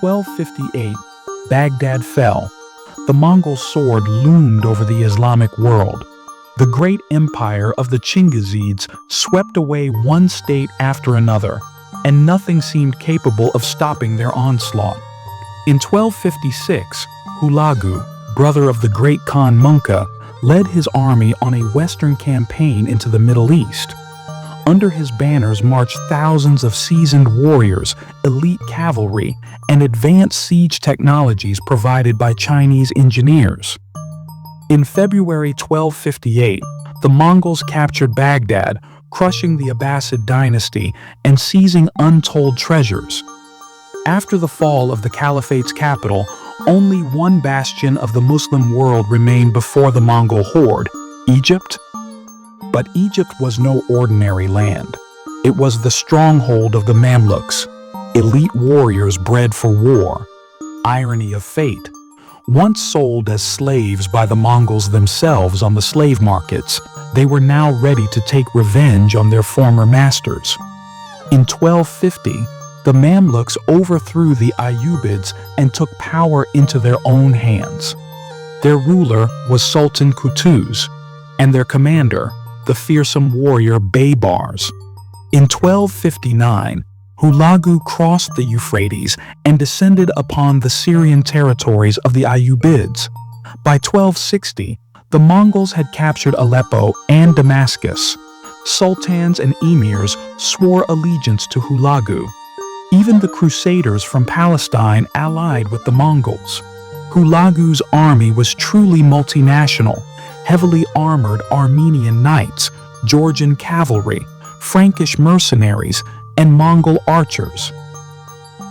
1258, Baghdad fell. The Mongol sword loomed over the Islamic world. The great empire of the Chingizids swept away one state after another, and nothing seemed capable of stopping their onslaught. In 1256, Hulagu, brother of the great Khan Munka, led his army on a western campaign into the Middle East. Under his banners marched thousands of seasoned warriors, elite cavalry, and advanced siege technologies provided by Chinese engineers. In February 1258, the Mongols captured Baghdad, crushing the Abbasid dynasty and seizing untold treasures. After the fall of the Caliphate's capital, only one bastion of the Muslim world remained before the Mongol horde: Egypt. But Egypt was no ordinary land. It was the stronghold of the Mamluks, elite warriors bred for war. Irony of fate. Once sold as slaves by the Mongols themselves on the slave markets, they were now ready to take revenge on their former masters. In 1250, the Mamluks overthrew the Ayyubids and took power into their own hands. Their ruler was Sultan Qutuz, and their commander, the fearsome warrior Baybars. In 1259, Hulagu crossed the Euphrates and descended upon the Syrian territories of the Ayyubids. By 1260, the Mongols had captured Aleppo and Damascus. Sultans and emirs swore allegiance to Hulagu. Even the Crusaders from Palestine allied with the Mongols. Hulagu's army was truly multinational: heavily armored Armenian knights, Georgian cavalry, Frankish mercenaries, and Mongol archers.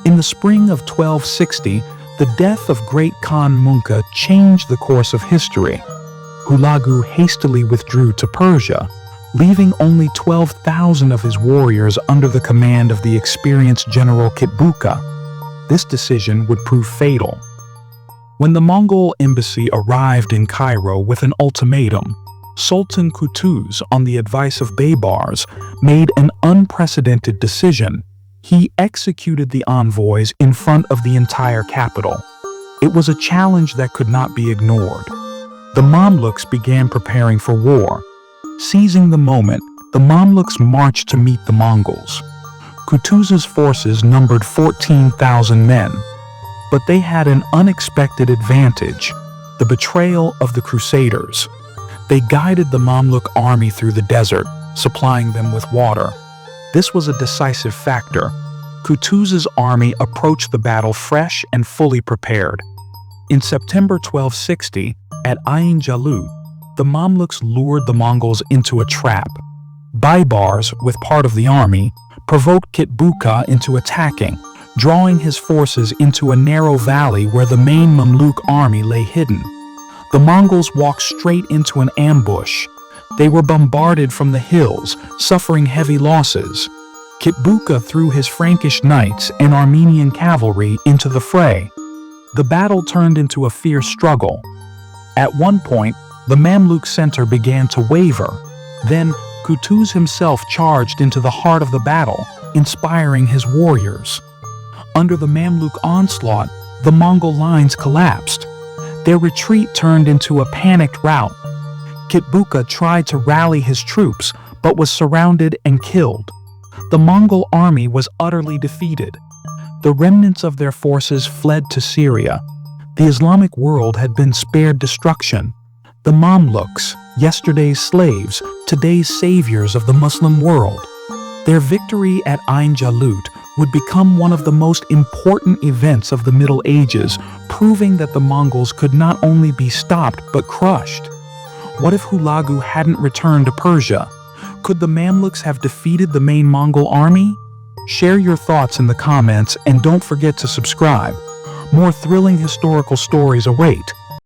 In the spring of 1260, the death of great Khan Munka changed the course of history. Hulagu hastily withdrew to Persia, leaving only 12,000 of his warriors under the command of the experienced general Kitbuka. This decision would prove fatal. When the Mongol embassy arrived in Cairo with an ultimatum, Sultan Qutuz, on the advice of Baybars, made an unprecedented decision. He executed the envoys in front of the entire capital. It was a challenge that could not be ignored. The Mamluks began preparing for war. Seizing the moment, the Mamluks marched to meet the Mongols. Qutuz's forces numbered 14,000 men, but they had an unexpected advantage: the betrayal of the Crusaders. They guided the Mamluk army through the desert, supplying them with water. This was a decisive factor. Qutuz's army approached the battle fresh and fully prepared. In September 1260, at Ain Jalut, the Mamluks lured the Mongols into a trap. Baybars, with part of the army, provoked Kitbuka into attacking, drawing his forces into a narrow valley where the main Mamluk army lay hidden. The Mongols walked straight into an ambush. They were bombarded from the hills, suffering heavy losses. Kitbuka threw his Frankish knights and Armenian cavalry into the fray. The battle turned into a fierce struggle. At one point, the Mamluk center began to waver. Then, Qutuz himself charged into the heart of the battle, inspiring his warriors. Under the Mamluk onslaught, the Mongol lines collapsed. Their retreat turned into a panicked rout. Kitbuka tried to rally his troops, but was surrounded and killed. The Mongol army was utterly defeated. The remnants of their forces fled to Syria. The Islamic world had been spared destruction. The Mamluks, yesterday's slaves, today's saviors of the Muslim world. Their victory at Ain Jalut would become one of the most important events of the Middle Ages, proving that the Mongols could not only be stopped but crushed. What if Hulagu hadn't returned to Persia? Could the Mamluks have defeated the main Mongol army? Share your thoughts in the comments and don't forget to subscribe. More thrilling historical stories await.